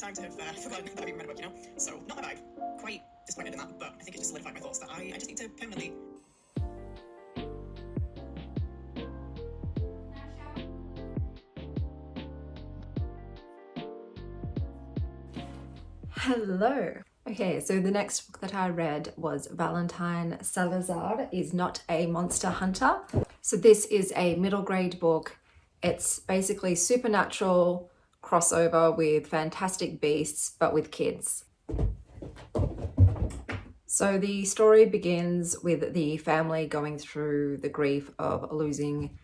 time to have forgotten that I've even read a book, you know? So, not my bag. Quite disappointed in that, but I think it just solidified my thoughts that I just need to permanently... Hello. Okay, so the next book that I read was Valentina Salazar is Not a Monster Hunter. So this is a middle grade book. It's basically supernatural crossover with Fantastic Beasts, but with kids. So the story begins with the family going through the grief of losing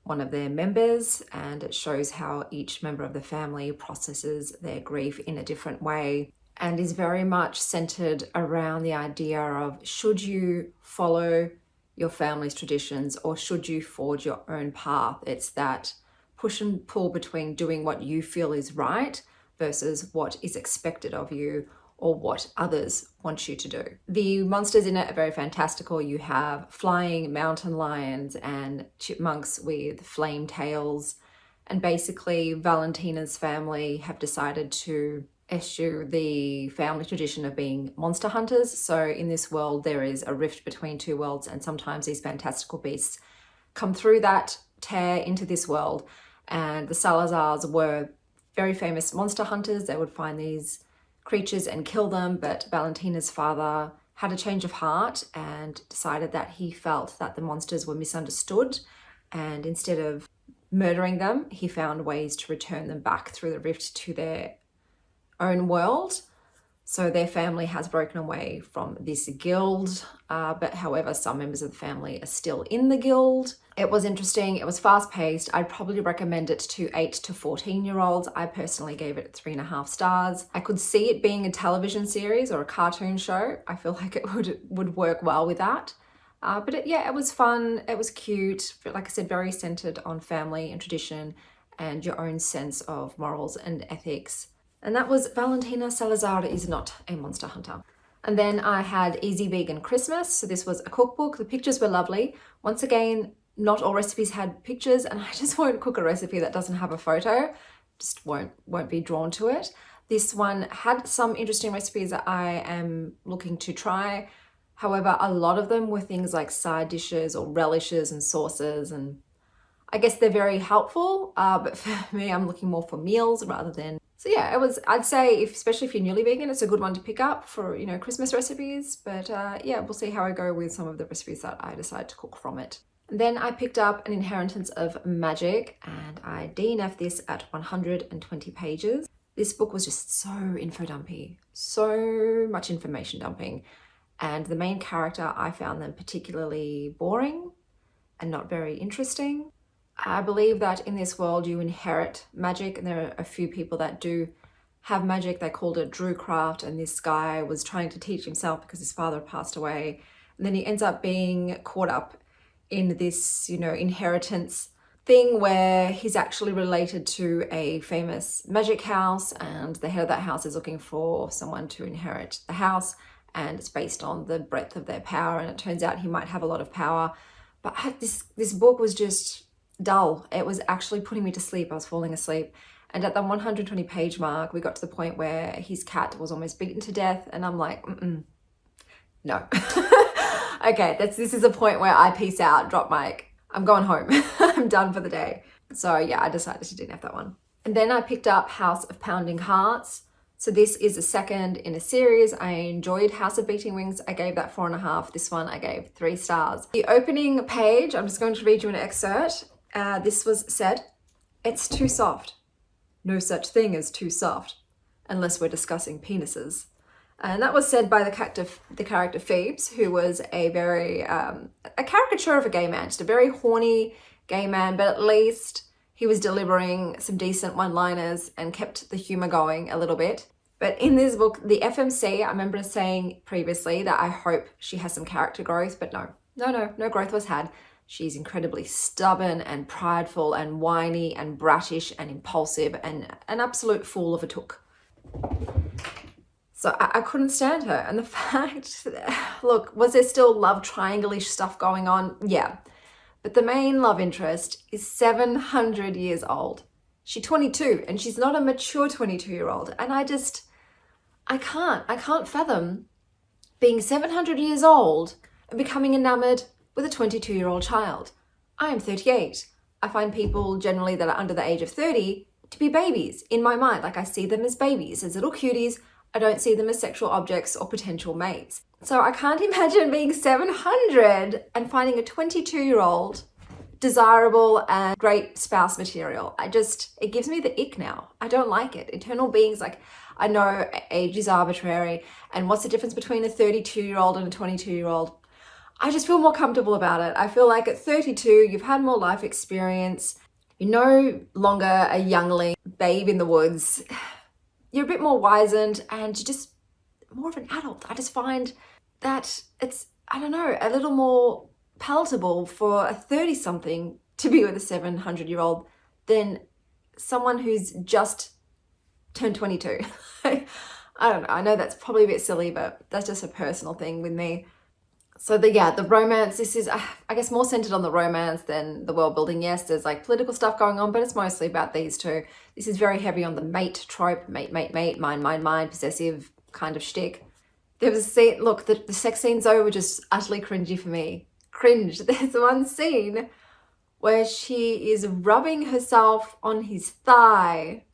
one of their members, and it shows how each member of the family processes their grief in a different way, and is very much centered around the idea of should you follow your family's traditions or should you forge your own path. It's that push and pull between doing what you feel is right versus what is expected of you or what others want you to do. The monsters in it are very fantastical. You have flying mountain lions and chipmunks with flame tails. And basically Valentina's family have decided to eschew the family tradition of being monster hunters. So in this world, there is a rift between two worlds, and sometimes these fantastical beasts come through that tear into this world. And the Salazars were very famous monster hunters. They would find these creatures and kill them, but Valentina's father had a change of heart and decided that he felt that the monsters were misunderstood, and instead of murdering them, he found ways to return them back through the rift to their own world. So their family has broken away from this guild, but however, some members of the family are still in the guild. It was interesting. It was fast paced. I'd probably recommend it to 8 to 14-year-olds. I personally gave it 3.5 stars. I could see it being a television series or a cartoon show. I feel like it would work well with that. But it was fun. It was cute. Like I said, very centered on family and tradition and your own sense of morals and ethics. And that was Valentina Salazar is Not a Monster Hunter. And then I had Easy Vegan Christmas. So this was a cookbook. The pictures were lovely. Once again, not all recipes had pictures, and I just won't cook a recipe that doesn't have a photo. Just won't be drawn to it. This one had some interesting recipes that I am looking to try. However, a lot of them were things like side dishes or relishes and sauces, and I guess they're very helpful, but for me, I'm looking more for meals rather than... So yeah, I'd say, especially if you're newly vegan, it's a good one to pick up for, Christmas recipes. But yeah, we'll see how I go with some of the recipes that I decide to cook from it. And then I picked up An Inheritance of Magic, and I DNF'd this at 120 pages. This book was just so info dumpy, so much information dumping. And the main character, I found them particularly boring and not very interesting. I believe that in this world you inherit magic, and there are a few people that do have magic. They called it Drewcraft, and this guy was trying to teach himself because his father passed away. And then he ends up being caught up in this, inheritance thing where he's actually related to a famous magic house, and the head of that house is looking for someone to inherit the house, and it's based on the breadth of their power, and it turns out he might have a lot of power. But this book was just dull. It was actually putting me to sleep. I was falling asleep. And at the 120 page mark, we got to the point where his cat was almost beaten to death. And I'm like, no. Okay, this is a point where I peace out, drop mic. I'm going home. I'm done for the day. So yeah, I decided to DNF that one. And then I picked up House of Pounding Hearts. So this is the second in a series. I enjoyed House of Beating Wings. I gave that 4.5. This one I gave 3 stars. The opening page, I'm just going to read you an excerpt. This was said, "It's too soft. No such thing as too soft, unless we're discussing penises." And that was said by the character Phoebes, who was a very, a caricature of a gay man, just a very horny gay man, but at least he was delivering some decent one-liners and kept the humor going a little bit. But in this book, the FMC, I remember saying previously that I hope she has some character growth, but no growth was had. She's incredibly stubborn and prideful and whiny and brattish and impulsive and an absolute fool of a took. So I couldn't stand her. And the fact, look, was there still love triangle-ish stuff going on? Yeah. But the main love interest is 700 years old. She's 22 and she's not a mature 22-year-old. And I can't fathom being 700 years old and becoming enamored with a 22-year-old child. I am 38. I find people generally that are under the age of 30 to be babies in my mind. Like, I see them as babies, as little cuties. I don't see them as sexual objects or potential mates. So I can't imagine being 700 and finding a 22-year-old desirable and great spouse material. It gives me the ick now. I don't like it. Eternal beings, like, I know age is arbitrary, and what's the difference between a 32-year-old and a 22-year-old? I just feel more comfortable about it. I feel like at 32, you've had more life experience. You're no longer a youngling, babe in the woods. You're a bit more wizened and you're just more of an adult. I just find that it's, I don't know, a little more palatable for a 30-something to be with a 700-year-old than someone who's just turned 22. I don't know. I know that's probably a bit silly, but that's just a personal thing with me. So the romance, this is, I guess, more centered on the romance than the world building. Yes, there's like political stuff going on, but it's mostly about these two. This is very heavy on the mate trope, mate, mine, possessive kind of shtick. There was a scene, look, the sex scenes though were just utterly cringy for me. Cringe. There's one scene where she is rubbing herself on his thigh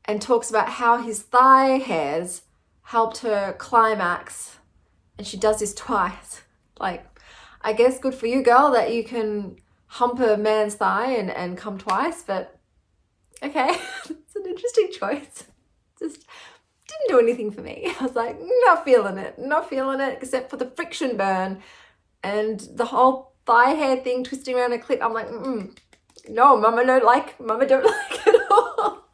and talks about how his thigh hairs helped her climax. And she does this twice. Like, I guess good for you, girl, that you can hump a man's thigh and come twice, but okay, it's an interesting choice. Just didn't do anything for me. I was like, not feeling it, except for the friction burn and the whole thigh hair thing twisting around her clit. I'm like, no, mama don't like it at all.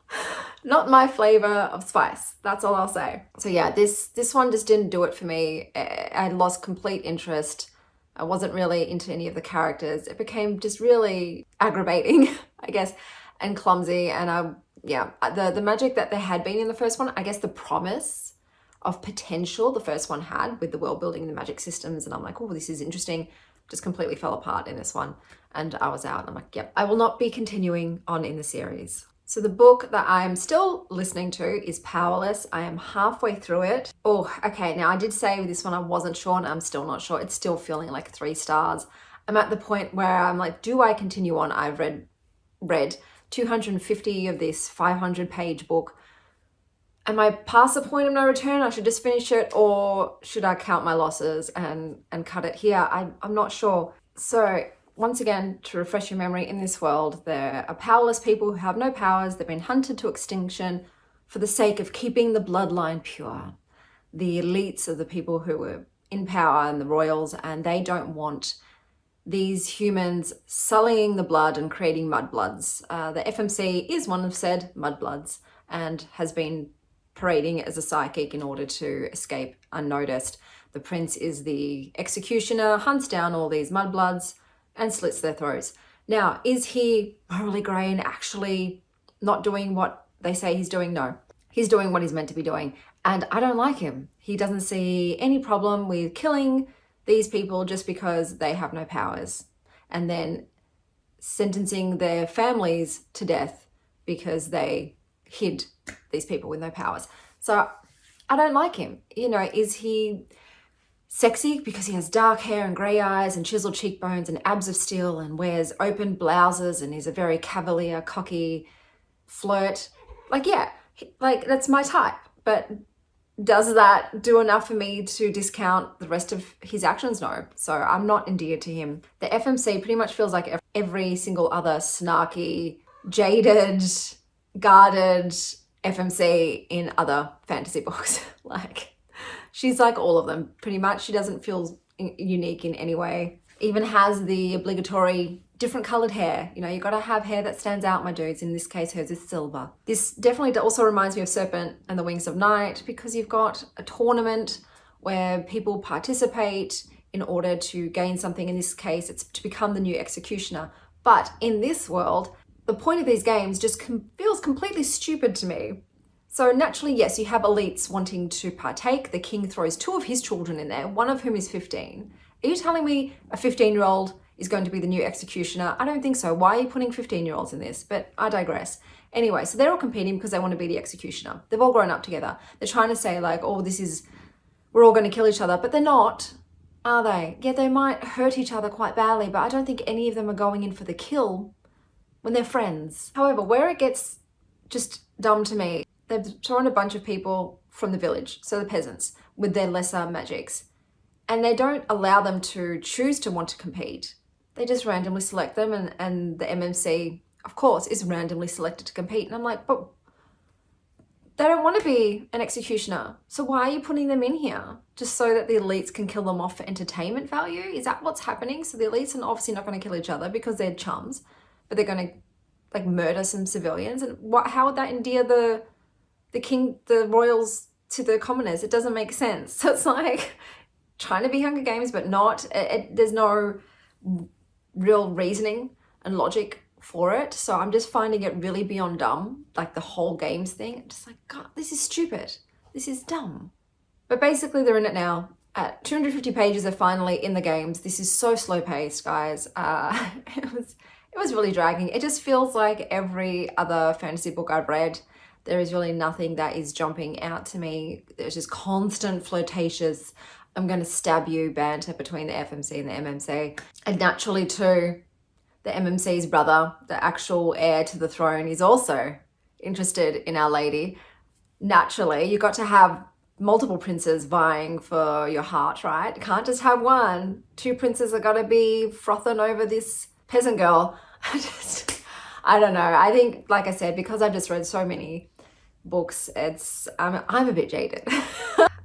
Not my flavor of spice. That's all I'll say. So yeah, this one just didn't do it for me. I lost complete interest. I wasn't really into any of the characters. It became just really aggravating, I guess, and clumsy. And the magic that there had been in the first one, I guess the promise of potential the first one had with the world building and the magic systems, and I'm like, oh, this is interesting, just completely fell apart in this one. And I was out. I'm like, yep, I will not be continuing on in the series. So the book that I'm still listening to is Powerless. I am halfway through it. Oh, okay. Now I did say with this one I wasn't sure, and I'm still not sure. It's still feeling like 3 stars. I'm at the point where I'm like, do I continue on? I've read 250 of this 500-page book. Am I past the point of no return? I should just finish it, or should I count my losses and cut it here? I'm not sure. So once again, to refresh your memory, in this world, there are powerless people who have no powers. They've been hunted to extinction for the sake of keeping the bloodline pure. The elites are the people who were in power and the royals, and they don't want these humans sullying the blood and creating mudbloods. The FMC is one of said mudbloods and has been parading as a psychic in order to escape unnoticed. The prince is the executioner, hunts down all these mudbloods and slits their throats. Now, is he morally grey and actually not doing what they say he's doing? No. He's doing what he's meant to be doing. And I don't like him. He doesn't see any problem with killing these people just because they have no powers, and then sentencing their families to death because they hid these people with no powers. So I don't like him. You know, is he sexy because he has dark hair and grey eyes and chiseled cheekbones and abs of steel and wears open blouses and is a very cavalier, cocky flirt? Like, yeah, like that's my type. But does that do enough for me to discount the rest of his actions? No. So I'm not endeared to him. The FMC pretty much feels like every single other snarky, jaded, guarded FMC in other fantasy books. Like, she's like all of them, pretty much. She doesn't feel unique in any way. Even has the obligatory different colored hair. You know, you got to have hair that stands out, my dudes. In this case, hers is silver. This definitely also reminds me of Serpent and the Wings of Night, because you've got a tournament where people participate in order to gain something. In this case, it's to become the new executioner. But in this world, the point of these games just feels completely stupid to me. So naturally, yes, you have elites wanting to partake. The king throws 2 of his children in there, one of whom is 15. Are you telling me a 15-year-old is going to be the new executioner. I don't think so. Why are you putting 15-year-olds in this? But I digress. Anyway, so they're all competing because they want to be the executioner. They've all grown up together. They're trying to say like, oh, we're all going to kill each other, but they're not, are they? Yeah, they might hurt each other quite badly, but I don't think any of them are going in for the kill when they're friends. However, where it gets just dumb to me, they've thrown a bunch of people from the village, so the peasants, with their lesser magics, and they don't allow them to choose to want to compete. They just randomly select them, and the MMC, of course, is randomly selected to compete. And I'm like, but they don't want to be an executioner. So why are you putting them in here? Just so that the elites can kill them off for entertainment value? Is that what's happening? So the elites are obviously not going to kill each other because they're chums, but they're going to like murder some civilians. And how would that endear the royals to the commoners? It doesn't make sense. So it's like trying to be Hunger Games, but not. There's no real reasoning and logic for it. So I'm just finding it really beyond dumb, like the whole games thing. I'm just like, God, this is stupid. This is dumb. But basically they're in it now. At 250 pages, they're finally in the games. This is so slow paced, guys. It was really dragging. It just feels like every other fantasy book I've read, there is really nothing that is jumping out to me. There's just constant flirtatious, I'm going to stab you banter between the FMC and the MMC. And naturally too, the MMC's brother, the actual heir to the throne, is also interested in Our Lady. Naturally, you got to have multiple princes vying for your heart, right? You can't just have one. Two princes are got to be frothing over this peasant girl. I don't know. I think, like I said, because I've just read so many books, I'm a bit jaded.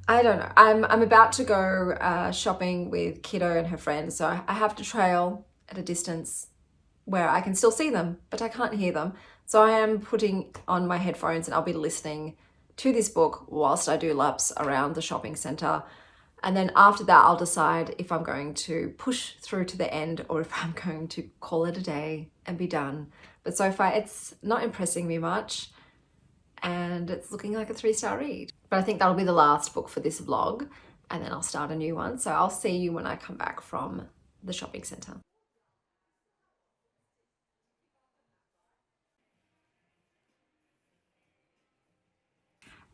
I don't know. I'm about to go shopping with Kiddo and her friends, so I have to trail at a distance where I can still see them, but I can't hear them. So I am putting on my headphones and I'll be listening to this book whilst I do laps around the shopping centre. And then after that, I'll decide if I'm going to push through to the end or if I'm going to call it a day and be done. But so far, it's not impressing me much. And it's looking like a 3-star read. But I think that'll be the last book for this vlog. And then I'll start a new one. So I'll see you when I come back from the shopping centre.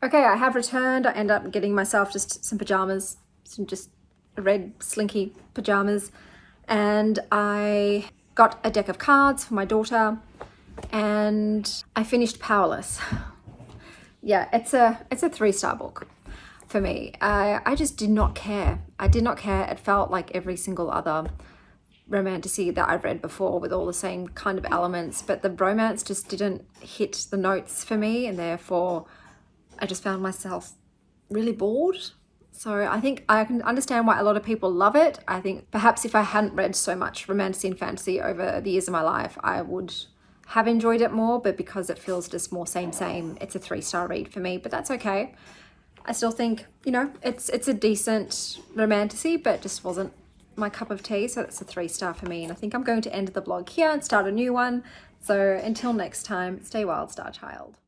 Okay, I have returned. I end up getting myself just some pajamas, some just red slinky pajamas. And I got a deck of cards for my daughter and I finished Powerless. Yeah, it's a 3-star book for me. I just did not care. I did not care. It felt like every single other romantasy that I've read before with all the same kind of elements, but the romance just didn't hit the notes for me, and therefore I just found myself really bored. So I think I can understand why a lot of people love it. I think perhaps if I hadn't read so much romantasy and fantasy over the years of my life, I would have enjoyed it more, but because it feels just more same, it's a 3-star read for me, but that's okay. I still think, you know, it's a decent romantasy, but just wasn't my cup of tea, so that's a 3-star for me. And I think I'm going to end the blog here and start a new one. So until next time, stay wild, star child.